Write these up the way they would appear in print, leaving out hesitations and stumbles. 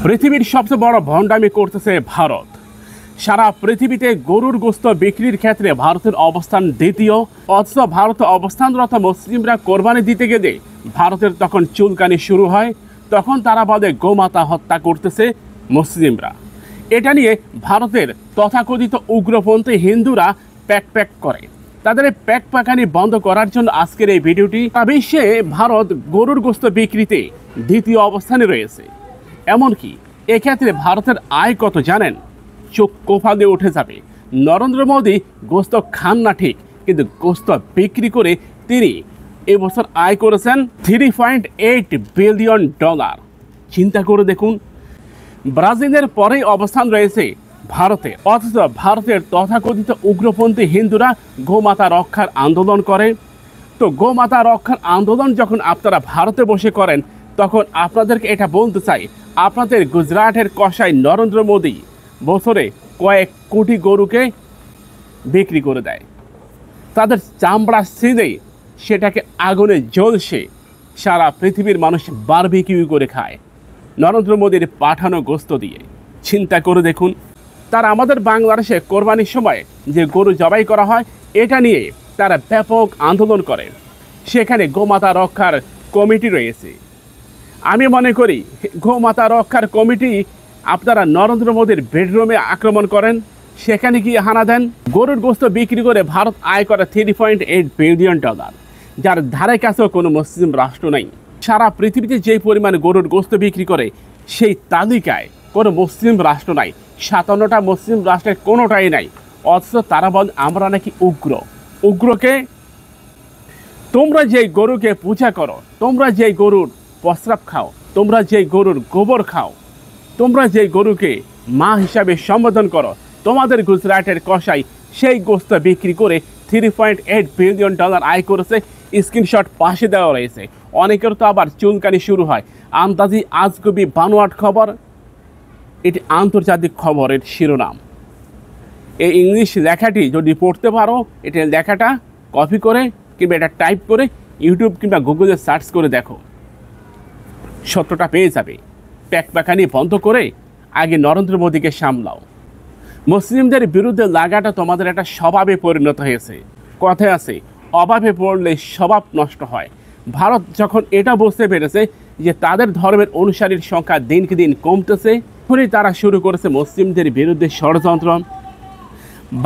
পৃথিবীর সবচেয়ে বড় ভণ্ডামি করতেছে ভারত। সারা পৃথিবীতে গরুর গোশত বিক্রির ক্ষেত্রে ভারতের অবস্থান দ্বিতীয়, অথচ ভারতে অবস্থানরত মুসলিমরা কোরবানি দিতে গেলে ভারতের তখন চুলকানি শুরু হয়। তখন তারা বলে গোমাতা হত্যা করতেছে মুসলিমরা। এটা নিয়ে ভারতের তথাকথিত উগ্রপন্থী হিন্দুরা প্যাক করে। তাদের এই প্যাকানি বন্ধ করার জন্য আজকের এই ভিডিওটি। বিশ্বে ভারত গরুর গোশত বিক্রিতে দ্বিতীয় অবস্থানে রয়েছে। এমনকি এক্ষেত্রে ভারতের আয় কত জানেন? চোখ কোফা দিয়ে উঠে যাবে। নরেন্দ্র মোদী গোশত খান না ঠিক, কিন্তু গোশত বিক্রি করে তিনি এবছর আয় করেছেন $3.8 বিলিয়ন। চিন্তা করে দেখুন, ব্রাজিলের পরেই অবস্থান রয়েছে ভারতের। অথচ ভারতের তথাকথিত উগ্রপন্থী হিন্দুরা গোমাতা রক্ষার আন্দোলন করে। তো গোমাতা রক্ষার আন্দোলন যখন আপনারা ভারতে বসে করেন, তখন আপনাদেরকে এটা বলতে চাই, আপনাদের গুজরাটের কসাই নরেন্দ্র মোদী বছরে কয়েক কোটি গরুকে বিক্রি করে দেয়। তাদের চামড়া ছিঁড়ে সেটাকে আগুনে জ্বলছে সারা পৃথিবীর মানুষ বারবিকিউ করে খায় নরেন্দ্র মোদীর পাঠানো গোশত দিয়ে। চিন্তা করে দেখুন, তারা আমাদের বাংলাদেশে কোরবানির সময় যে গরু জবাই করা হয়, এটা নিয়ে তারা ব্যাপক আন্দোলন করে। সেখানে গোমাতা রক্ষার কমিটি রয়েছে। আমি মনে করি গোমাতা রক্ষার কমিটি আপনারা নরেন্দ্র মোদীর বেডরুমে আক্রমণ করেন, সেখানে গিয়ে হানা দেন। গরুর গোশত বিক্রি করে ভারত আয় করে $3.8 বিলিয়ন, যার ধারে কাছেও কোনো মুসলিম রাষ্ট্র নেই। সারা পৃথিবীতে যেই পরিমাণ গরুর গোশত বিক্রি করে, সেই তালিকায় কোনো মুসলিম রাষ্ট্র নাই। 57টা মুসলিম রাষ্ট্রের কোনোটাই নাই। অথচ তারা বল আমরা নাকি উগ্রকে। তোমরা যেই গরুকে পূজা করো, তোমরা যেই গরুর প্রস্রাব খাও, তোমরা যেই গরুর গোবর খাও, তোমরা যেই গরুকে মা হিসাবে সম্বোধন করো, তোমাদের গুজরাটের কসাই সেই গোশত বিক্রি করে $3.8 বিলিয়ন আয় করেছে। স্ক্রিনশট পাশে দেওয়া রয়েছে। অনেকের তো আবার চুলকানি শুরু হয়। আন্দাজি আজগুবি বানোয়াট খবর, এটি আন্তর্জাতিক খবরের শিরোনাম। এই ইংলিশ লেখাটি যদি পড়তে পারো, এটা লেখাটা কপি করে কিংবা এটা টাইপ করে ইউটিউব কিংবা গুগলে সার্চ করে দেখো, সত্যটা পেয়ে যাবে। প্যাকানি বন্ধ করে আগে নরেন্দ্র মোদীকে সামলাও। মুসলিমদের বিরুদ্ধে লাগাটা তোমাদের একটা স্বভাবে পরিণত হয়েছে। কথায় আছে, অভাবে পড়লে স্বভাব নষ্ট হয়। ভারত যখন এটা বুঝতে পেরেছে যে তাদের ধর্মের অনুসারীর সংখ্যা দিনকে দিন কমতেছে, তখনই তারা শুরু করেছে মুসলিমদের বিরুদ্ধে ষড়যন্ত্র।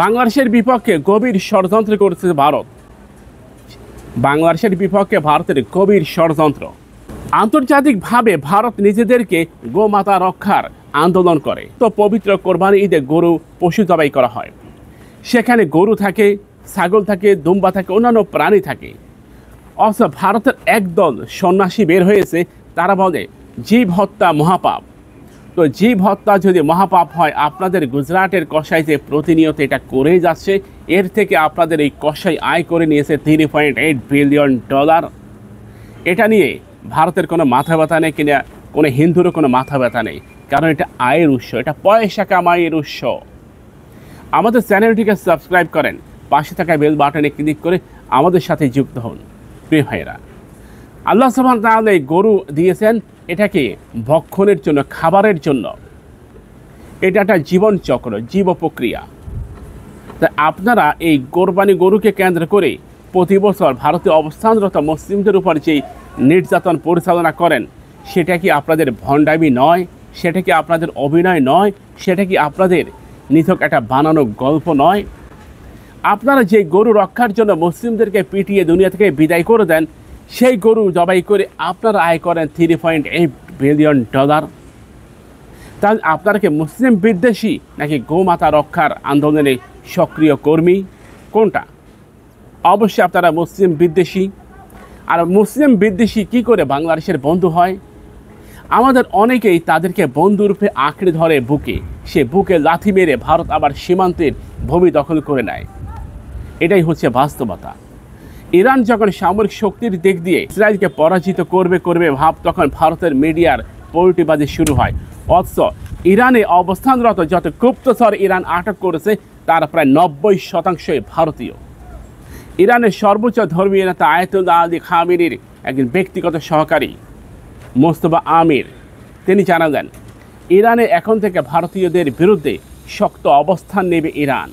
বাংলাদেশের বিপক্ষে গভীর ষড়যন্ত্র করেছে ভারত। বাংলাদেশের বিপক্ষে ভারতের গভীর ষড়যন্ত্র। আন্তর্জাতিকভাবে ভারত নিজেদেরকে গোমাতা রক্ষার আন্দোলন করে। তো পবিত্র কোরবানি ঈদে গরু পশু জবাই করা হয়। সেখানে গরু থাকে, ছাগল থাকে, দুম্বা থাকে, অন্যান্য প্রাণী থাকে। অথচ ভারতের একদল সন্ন্যাসী বের হয়েছে, তারা বলে জীব হত্যা মহাপাপ। তো জীব হত্যা যদি মহাপাপ হয়, আপনাদের গুজরাটের কসাই যে প্রতিনিয়ত এটা করেই যাচ্ছে, এর থেকে আপনাদের এই কসাই আয় করে নিয়েছে $3.8 বিলিয়ন। এটা নিয়ে ভারতের কোনো মাথা ব্যথা নেই, কিনা কোনো হিন্দুরও কোনো মাথা ব্যথা নেই, কারণ এটা আয়ের উৎস, এটা পয়সা কামাইয়ের উৎস। আমাদের চ্যানেলটিকে সাবস্ক্রাইব করেন, পাশে থাকা বেল বাটনে ক্লিক করে আমাদের সাথে যুক্ত হন। প্রিয় ভাইয়েরা, আল্লাহ সুবহানাহু ওয়া তাআলা এই গরু দিয়েছেন এটাকে ভক্ষণের জন্য, খাবারের জন্য। এটা একটা জীবন চক্র, জীব প্রক্রিয়া। তাই আপনারা এই কোরবানি গরুকে কেন্দ্র করে প্রতি বছর ভারতে অবস্থানরত মুসলিমদের উপর যেই নির্যাতন পরিচালনা করেন, সেটা কি আপনাদের ভণ্ডামি নয়? সেটা কি আপনাদের অভিনয় নয়? সেটা কি আপনাদের নিছক একটা বানানো গল্প নয়? আপনারা যে গরু রক্ষার জন্য মুসলিমদেরকে পিটিয়ে দুনিয়া থেকে বিদায় করে দেন, সেই গরু জবাই করে আপনারা আয় করেন $3.8 বিলিয়ন। তাহলে আপনারা কি মুসলিম বিদ্বেষী নাকি গোমাতা রক্ষার আন্দোলনে সক্রিয় কর্মী? কোনটা? অবশ্যই আপনারা মুসলিম বিদ্বেষী। আর মুসলিম বিদ্বেষী কী করে বাংলাদেশের বন্ধু হয়? আমাদের অনেকেই তাদেরকে বন্ধুরূপে আঁকড়ে ধরে বুকে, সে বুকে লাথি মেরে ভারত আবার সীমান্তের ভূমি দখল করে নেয়। এটাই হচ্ছে বাস্তবতা। ইরান যখন সামরিক শক্তির দিক দিয়ে ইসরায়েলকে পরাজিত করবে ভাব, তখন ভারতের মিডিয়ার পোল্টিবাজি শুরু হয়। অথচ ইরানে অবস্থানরত যত গুপ্তচর ইরান আটক করেছে, তার প্রায় 90% ভারতীয়। ইরানের সর্বোচ্চ ধর্মীয় নেতা আয়াতুল্লাহ আলী খামেনির একজন ব্যক্তিগত সহকারী মোস্তফা আমির তিনি জানালেন, ইরানে এখন থেকে ভারতীয়দের বিরুদ্ধে শক্ত অবস্থান নেবে ইরান।